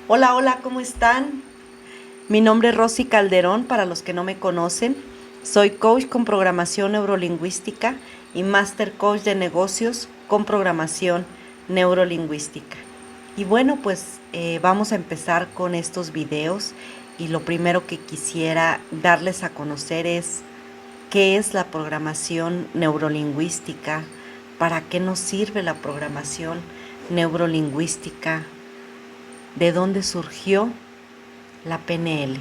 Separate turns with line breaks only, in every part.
Hola, hola, ¿cómo están? Mi nombre es Rosy Calderón, para los que no me conocen. Soy coach con programación neurolingüística y master coach de negocios con programación neurolingüística. Y bueno, pues vamos a empezar con estos videos y lo primero que quisiera darles a conocer es qué es la programación neurolingüística, para qué nos sirve la programación neurolingüística, de dónde surgió la PNL.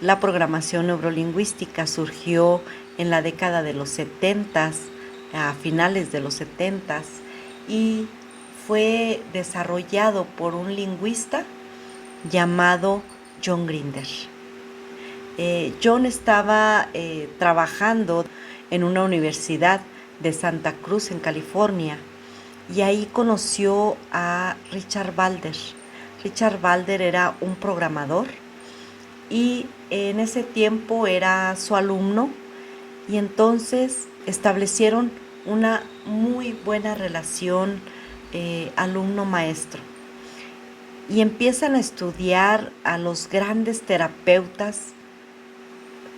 La programación neurolingüística surgió en la década de los 70, a finales de los 70, y fue desarrollado por un lingüista llamado John Grinder. John estaba trabajando en una universidad de Santa Cruz, en California, y ahí conoció a Richard Balder. Richard Balder era un programador y en ese tiempo era su alumno, y entonces establecieron una muy buena relación alumno-maestro, y empiezan a estudiar a los grandes terapeutas,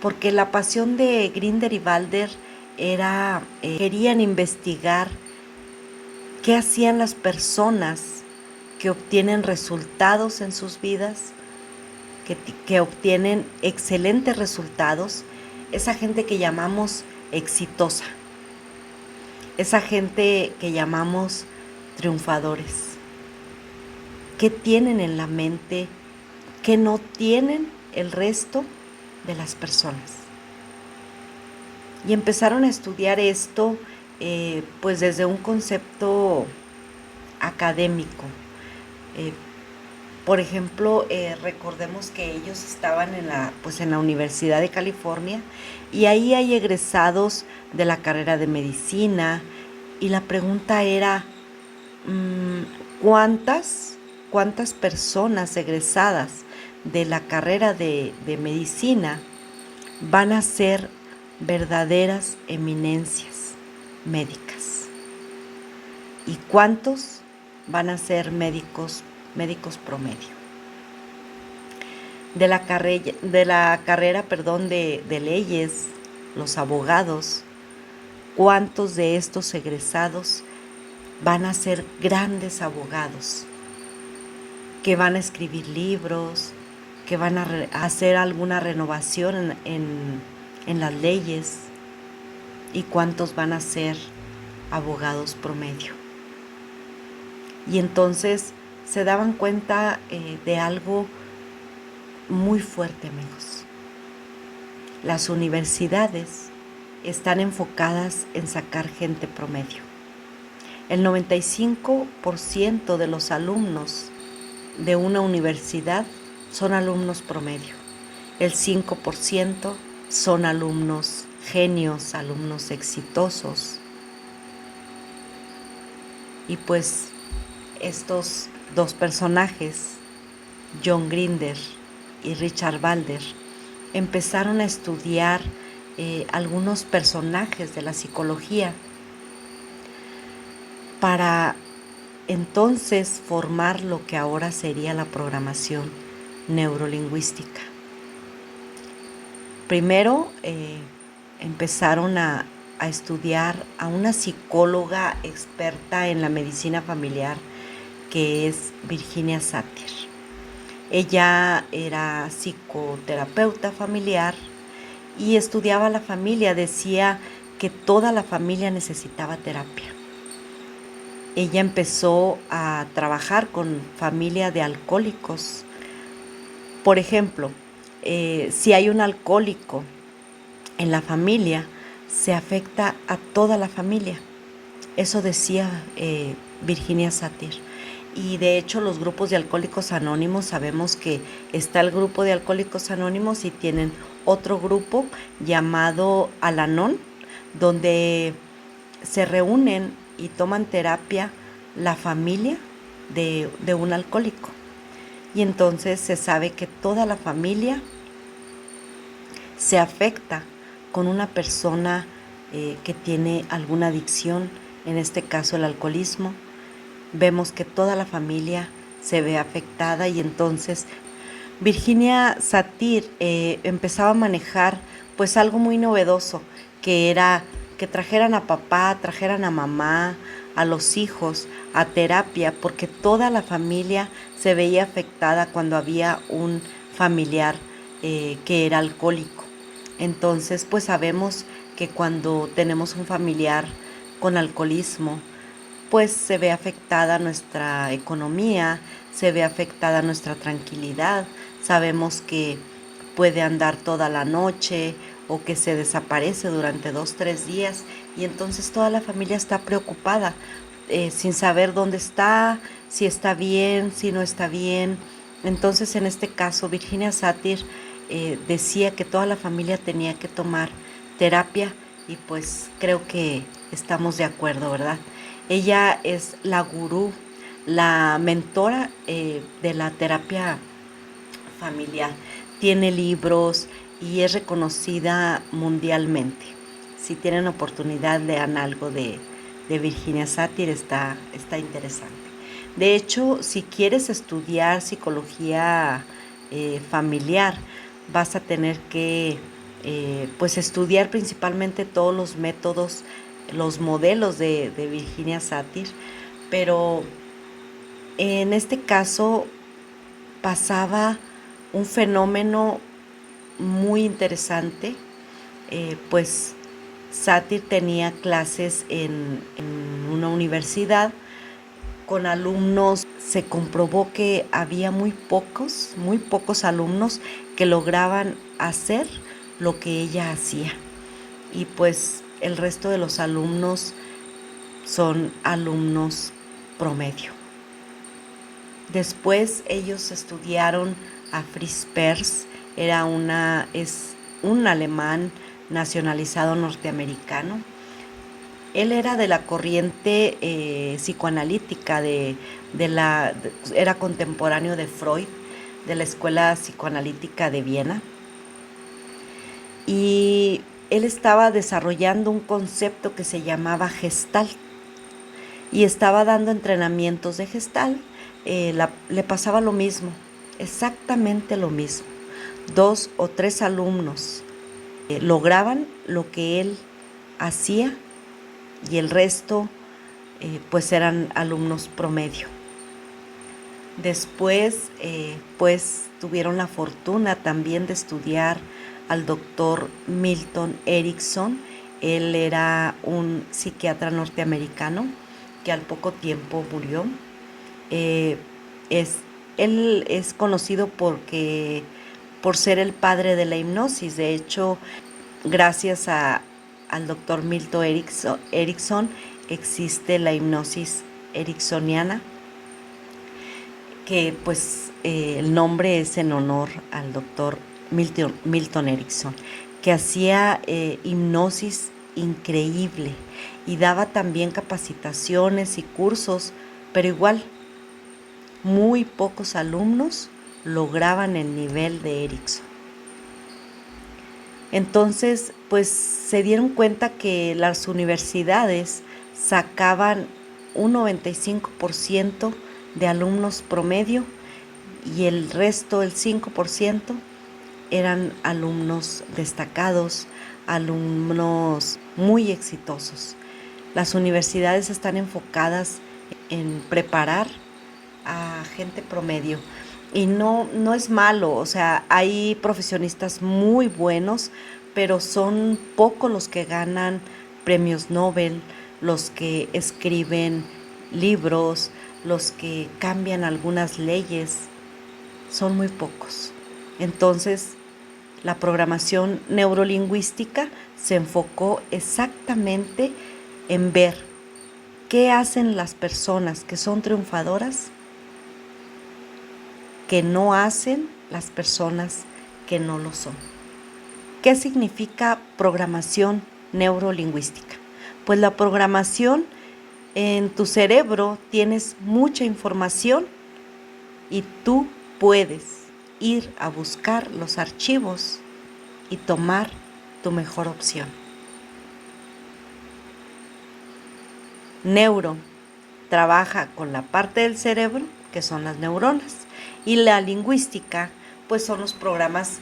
porque la pasión de Grinder y Balder era, querían investigar qué hacían las personas que obtienen resultados en sus vidas, que obtienen excelentes resultados, esa gente que llamamos exitosa, esa gente que llamamos triunfadores. ¿Qué tienen en la mente que no tienen el resto de las personas? Y empezaron a estudiar esto pues desde un concepto académico. Eh, por ejemplo, recordemos que ellos estaban en la Universidad de California, y ahí hay egresados de la carrera de medicina, y la pregunta era, ¿cuántas personas egresadas de la carrera de medicina van a ser verdaderas eminencias médicas? ¿Y cuántos van a ser médicos promedio? De la carrera de leyes, los abogados, ¿cuántos de estos egresados van a ser grandes abogados, que van a escribir libros, que van a hacer alguna renovación en las leyes? ¿Y cuántos van a ser abogados promedio? Y entonces se daban cuenta de algo muy fuerte, amigos. Las universidades están enfocadas en sacar gente promedio. El 95% de los alumnos de una universidad son alumnos promedio. El 5% son alumnos genios, alumnos exitosos. Y pues estos dos personajes, John Grinder y Richard Balder, empezaron a estudiar algunos personajes de la psicología para entonces formar lo que ahora sería la programación neurolingüística. Primero empezaron a estudiar a una psicóloga experta en la medicina familiar, que es Virginia Satir. Ella era psicoterapeuta familiar y estudiaba la familia. Decía que toda la familia necesitaba terapia. Ella empezó a trabajar con familia de alcohólicos. Por ejemplo, si hay un alcohólico en la familia, se afecta a toda la familia. Eso decía Virginia Satir. Y de hecho los grupos de alcohólicos anónimos, sabemos que está el grupo de alcohólicos anónimos y tienen otro grupo llamado Al-Anon, donde se reúnen y toman terapia la familia de un alcohólico. Y entonces se sabe que toda la familia se afecta con una persona que tiene alguna adicción, en este caso el alcoholismo. Vemos que toda la familia se ve afectada y entonces Virginia Satir empezaba a manejar pues algo muy novedoso, que era que trajeran a papá, trajeran a mamá, a los hijos, a terapia, porque toda la familia se veía afectada cuando había un familiar que era alcohólico. Entonces, pues sabemos que cuando tenemos un familiar con alcoholismo, pues se ve afectada nuestra economía, se ve afectada nuestra tranquilidad. Sabemos que puede andar toda la noche o que se desaparece durante 2, 3 días y entonces toda la familia está preocupada, sin saber dónde está, si está bien, si no está bien. Entonces en este caso Virginia Satir decía que toda la familia tenía que tomar terapia y pues creo que estamos de acuerdo, ¿verdad? Ella es la gurú, la mentora de la terapia familiar. Tiene libros y es reconocida mundialmente. Si tienen oportunidad, lean algo de Virginia Satir, está interesante. De hecho, si quieres estudiar psicología familiar, vas a tener que pues estudiar principalmente todos los métodos, los modelos de Virginia Satir, pero en este caso pasaba un fenómeno muy interesante, pues Satir tenía clases en una universidad con alumnos. Se comprobó que había muy pocos alumnos que lograban hacer lo que ella hacía. Y pues el resto de los alumnos son alumnos promedio. Después ellos estudiaron a Fritz Perls, es un alemán nacionalizado norteamericano. Él era de la corriente psicoanalítica, era contemporáneo de Freud, de la escuela psicoanalítica de Viena. Y él estaba desarrollando un concepto que se llamaba Gestalt y estaba dando entrenamientos de Gestalt. Le pasaba lo mismo, exactamente lo mismo. 2 o 3 alumnos lograban lo que él hacía y el resto pues eran alumnos promedio. Después pues tuvieron la fortuna también de estudiar al doctor Milton Erickson. Él era un psiquiatra norteamericano que al poco tiempo murió. Él es conocido por ser el padre de la hipnosis. De hecho, gracias al doctor Milton Erickson existe la hipnosis ericksoniana, que pues el nombre es en honor al doctor Milton Erickson, que hacía hipnosis increíble y daba también capacitaciones y cursos, pero igual muy pocos alumnos lograban el nivel de Erickson. Entonces, pues se dieron cuenta que las universidades sacaban un 95% de alumnos promedio y el resto, el 5%, eran alumnos destacados, alumnos muy exitosos. Las universidades están enfocadas en preparar a gente promedio y no es malo, o sea, hay profesionistas muy buenos, pero son pocos los que ganan premios Nobel, los que escriben libros, los que cambian algunas leyes, son muy pocos. Entonces, la programación neurolingüística se enfocó exactamente en ver qué hacen las personas que son triunfadoras, que no hacen las personas que no lo son. ¿Qué significa programación neurolingüística? Pues la programación, en tu cerebro tienes mucha información y tú puedes ir a buscar los archivos y tomar tu mejor opción. Neuro trabaja con la parte del cerebro, que que son las neuronas. Y la lingüística, pues son los programas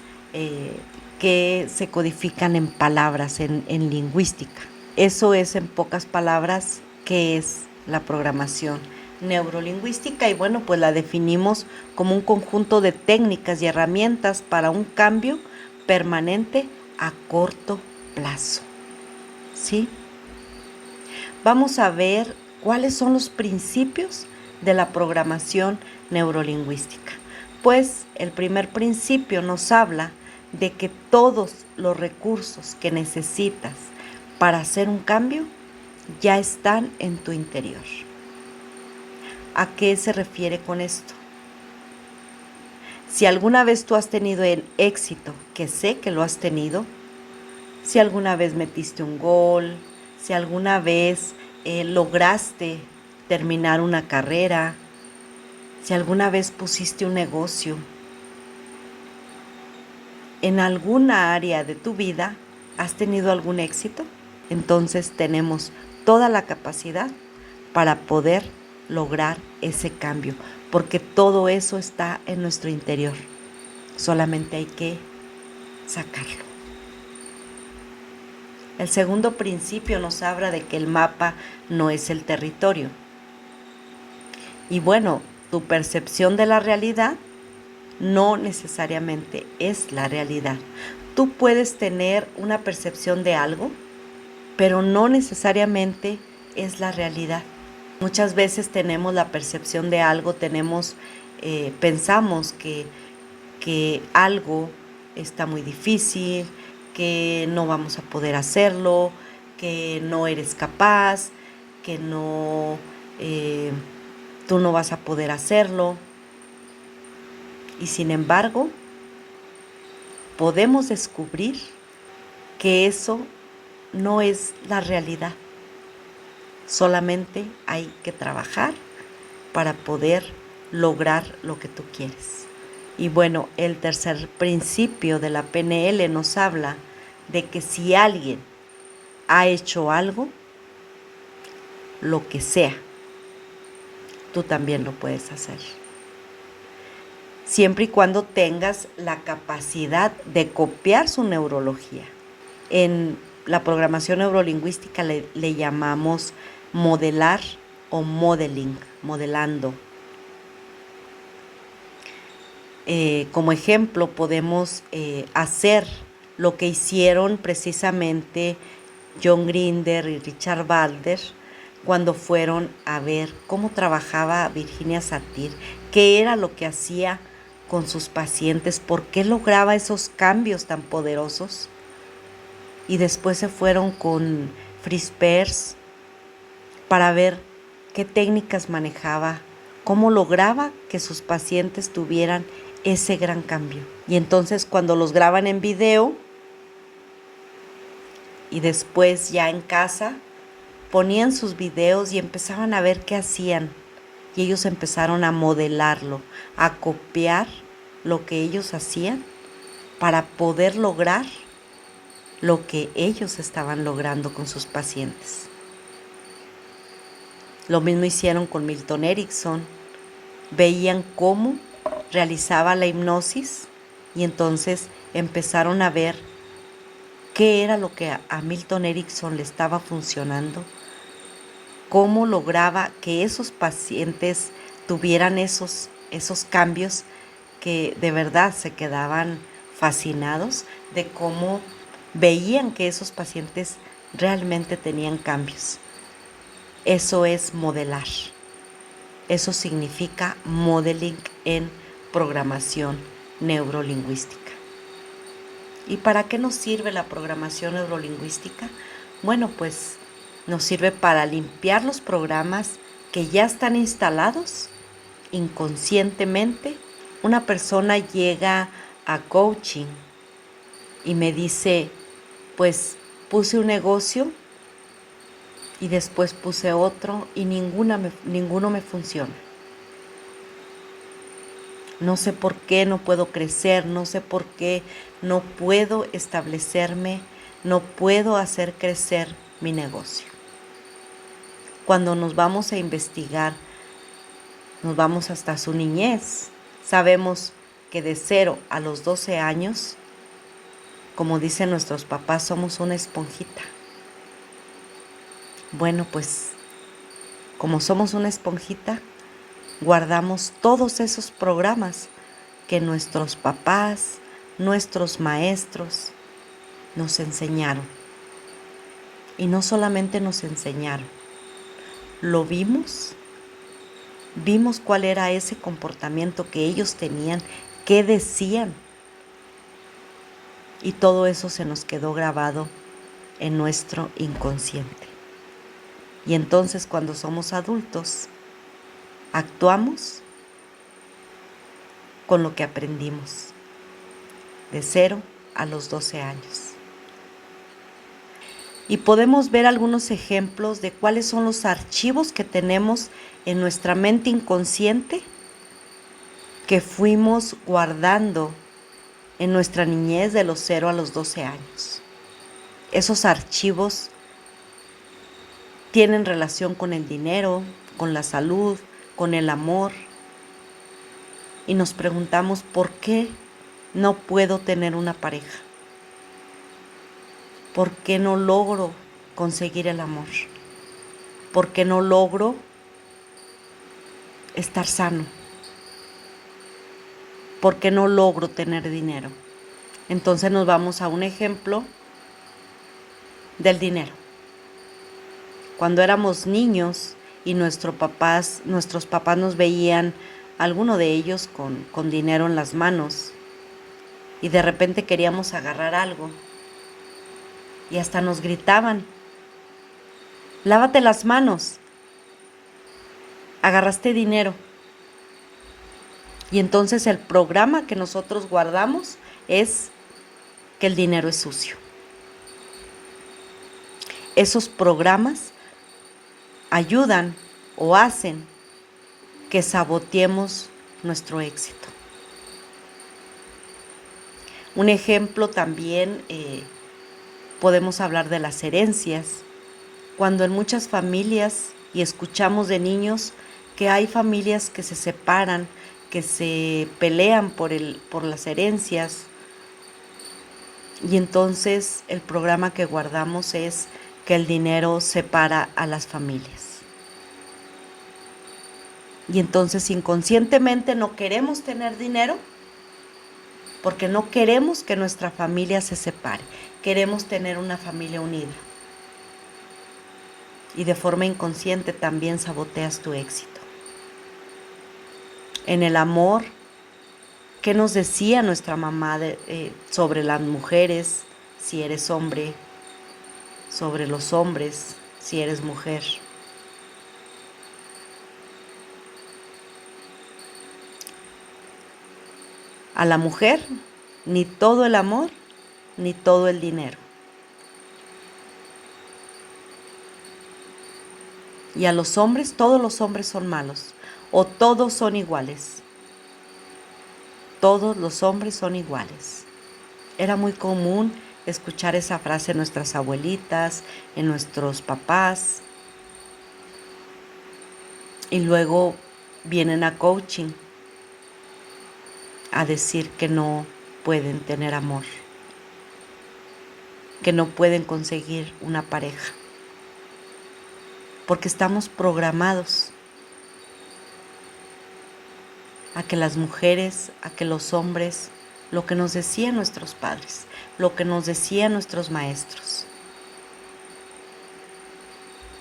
que se codifican en palabras, en lingüística. Eso es, en pocas palabras, qué es la programación neurolingüística. Y bueno, pues la definimos como un conjunto de técnicas y herramientas para un cambio permanente a corto plazo. ¿Sí? Vamos a ver cuáles son los principios de la programación neurolingüística. Pues el primer principio nos habla de que todos los recursos que necesitas para hacer un cambio ya están en tu interior. ¿A qué se refiere con esto? Si alguna vez tú has tenido el éxito, que sé que lo has tenido, si alguna vez metiste un gol, si alguna vez lograste terminar una carrera, si alguna vez pusiste un negocio, en alguna área de tu vida has tenido algún éxito, entonces tenemos toda la capacidad para poder lograr ese cambio, porque todo eso está en nuestro interior. Solamente hay que sacarlo. El segundo principio nos habla de que el mapa no es el territorio. Y bueno, tu percepción de la realidad no necesariamente es la realidad. Tú puedes tener una percepción de algo, pero no necesariamente es la realidad. Muchas veces tenemos la percepción de algo, pensamos que algo está muy difícil, que no vamos a poder hacerlo, que no eres capaz, que tú no vas a poder hacerlo. Y sin embargo, podemos descubrir que eso no es la realidad. Solamente hay que trabajar para poder lograr lo que tú quieres. Y bueno, el tercer principio de la PNL nos habla de que si alguien ha hecho algo, lo que sea, tú también lo puedes hacer. Siempre y cuando tengas la capacidad de copiar su neurología. En la programación neurolingüística le llamamos modelar o modeling, modelando. Como ejemplo, podemos hacer lo que hicieron precisamente John Grinder y Richard Bandler cuando fueron a ver cómo trabajaba Virginia Satir, qué era lo que hacía con sus pacientes, por qué lograba esos cambios tan poderosos. Y después se fueron con Fritz Perls para ver qué técnicas manejaba, cómo lograba que sus pacientes tuvieran ese gran cambio. Y entonces cuando los graban en video y después ya en casa, ponían sus videos y empezaban a ver qué hacían. Y ellos empezaron a modelarlo, a copiar lo que ellos hacían para poder lograr lo que ellos estaban logrando con sus pacientes. Lo mismo hicieron con Milton Erickson. Veían cómo realizaba la hipnosis y entonces empezaron a ver qué era lo que a Milton Erickson le estaba funcionando, cómo lograba que esos pacientes tuvieran esos cambios, que de verdad se quedaban fascinados de cómo veían que esos pacientes realmente tenían cambios. Eso es modelar. Eso significa modeling en programación neurolingüística. ¿Y para qué nos sirve la programación neurolingüística? Bueno, pues nos sirve para limpiar los programas que ya están instalados inconscientemente. Una persona llega a coaching y me dice, pues puse un negocio y después puse otro y ninguno me funciona. No sé por qué no puedo crecer, no sé por qué no puedo establecerme, no puedo hacer crecer mi negocio. Cuando nos vamos a investigar nos vamos hasta su niñez. Sabemos que de 0 a los 12 años, como dicen nuestros papás, somos una esponjita. Bueno, pues como somos una esponjita, guardamos todos esos programas que nuestros papás, nuestros maestros nos enseñaron. Y no solamente nos enseñaron, lo vimos cuál era ese comportamiento que ellos tenían, qué decían. Y todo eso se nos quedó grabado en nuestro inconsciente. Y entonces cuando somos adultos, actuamos con lo que aprendimos de 0 a los 12 años. Y podemos ver algunos ejemplos de cuáles son los archivos que tenemos en nuestra mente inconsciente que fuimos guardando en nuestra niñez de los 0 a los 12 años. Esos archivos tienen relación con el dinero, con la salud, con el amor. Y nos preguntamos, ¿por qué no puedo tener una pareja? ¿Por qué no logro conseguir el amor? ¿Por qué no logro estar sano? ¿Por qué no logro tener dinero? Entonces nos vamos a un ejemplo del dinero. Cuando éramos niños y nuestros papás nos veían, alguno de ellos con dinero en las manos, y de repente queríamos agarrar algo y hasta nos gritaban, lávate las manos, agarraste dinero. Y entonces el programa que nosotros guardamos es que el dinero es sucio. Esos programas ayudan o hacen que saboteemos nuestro éxito. Un ejemplo también podemos hablar de las herencias. Cuando en muchas familias, y escuchamos de niños que hay familias que se separan, que se pelean por las herencias, y entonces el programa que guardamos es que el dinero separa a las familias. Y entonces inconscientemente no queremos tener dinero porque no queremos que nuestra familia se separe. Queremos tener una familia unida. Y de forma inconsciente también saboteas tu éxito. En el amor, ¿qué nos decía nuestra mamá sobre las mujeres, si eres hombre? Sobre los hombres, si eres mujer. A la mujer, ni todo el amor, ni todo el dinero. Y a los hombres, todos los hombres son malos, o todos son iguales. Todos los hombres son iguales. Era muy común escuchar esa frase en nuestras abuelitas, en nuestros papás. Y luego vienen a coaching a decir que no pueden tener amor, que no pueden conseguir una pareja, porque estamos programados a que las mujeres, a que los hombres, lo que nos decían nuestros padres, lo que nos decían nuestros maestros.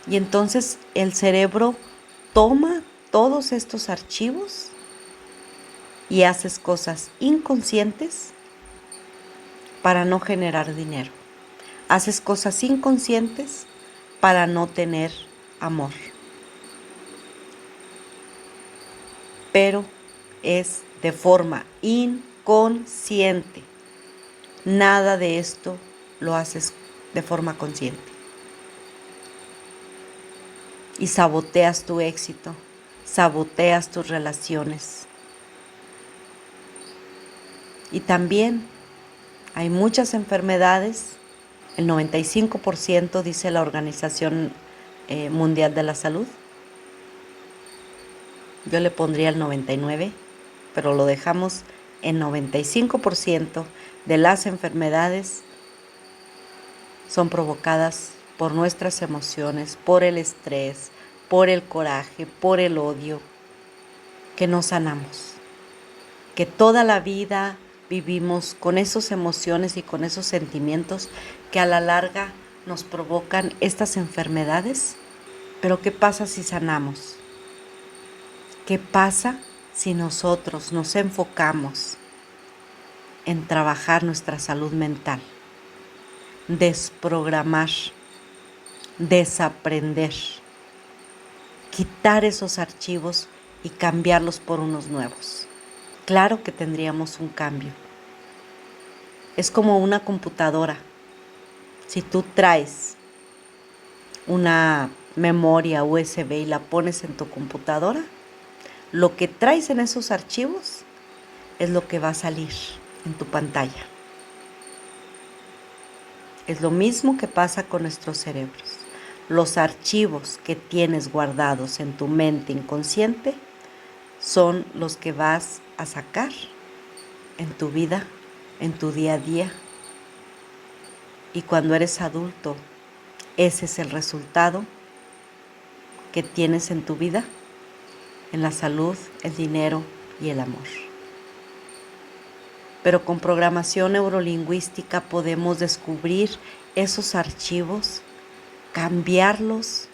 Y entonces el cerebro toma todos estos archivos y haces cosas inconscientes para no generar dinero. Haces cosas inconscientes para no tener amor. Pero es de forma inconsciente. Nada de esto lo haces de forma consciente. Y saboteas tu éxito, saboteas tus relaciones. Y también hay muchas enfermedades, el 95% dice la Organización Mundial de la Salud, yo le pondría el 99%, pero lo dejamos en 95% de las enfermedades son provocadas por nuestras emociones, por el estrés, por el coraje, por el odio, que no sanamos, que toda la vida vivimos con esas emociones y con esos sentimientos que a la larga nos provocan estas enfermedades. Pero ¿qué pasa si sanamos? ¿Qué pasa si nosotros nos enfocamos en trabajar nuestra salud mental? Desprogramar, desaprender, quitar esos archivos y cambiarlos por unos nuevos. Claro que tendríamos un cambio. Es como una computadora. Si tú traes una memoria USB y la pones en tu computadora, lo que traes en esos archivos es lo que va a salir en tu pantalla. Es lo mismo que pasa con nuestros cerebros. Los archivos que tienes guardados en tu mente inconsciente son los que vas a sacar en tu vida, en tu día a día. Y cuando eres adulto, ese es el resultado que tienes en tu vida, en la salud, el dinero y el amor. Pero con programación neurolingüística podemos descubrir esos archivos, cambiarlos,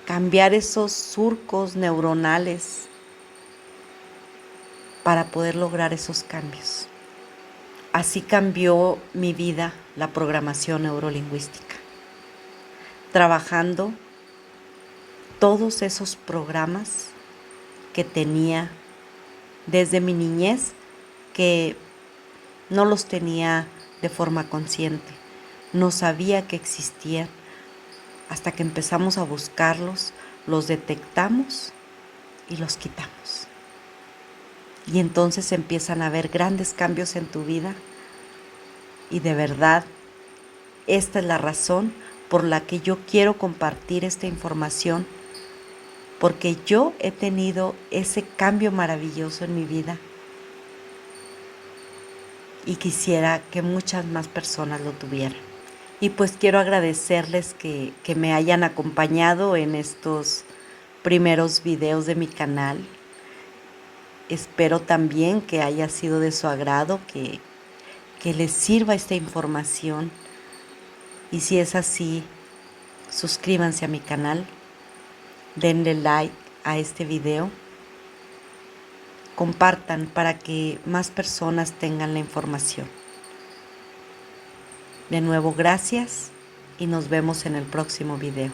cambiar esos surcos neuronales para poder lograr esos cambios. Así cambió mi vida la programación neurolingüística, trabajando todos esos programas que tenía desde mi niñez, que no los tenía de forma consciente, no sabía que existían, hasta que empezamos a buscarlos, los detectamos y los quitamos. Y entonces empiezan a haber grandes cambios en tu vida. Y de verdad, esta es la razón por la que yo quiero compartir esta información, porque yo he tenido ese cambio maravilloso en mi vida y quisiera que muchas más personas lo tuvieran. Y pues quiero agradecerles que me hayan acompañado en estos primeros videos de mi canal. Espero también que haya sido de su agrado, que les sirva esta información. Y si es así, suscríbanse a mi canal, denle like a este video, compartan para que más personas tengan la información. De nuevo, gracias y nos vemos en el próximo video.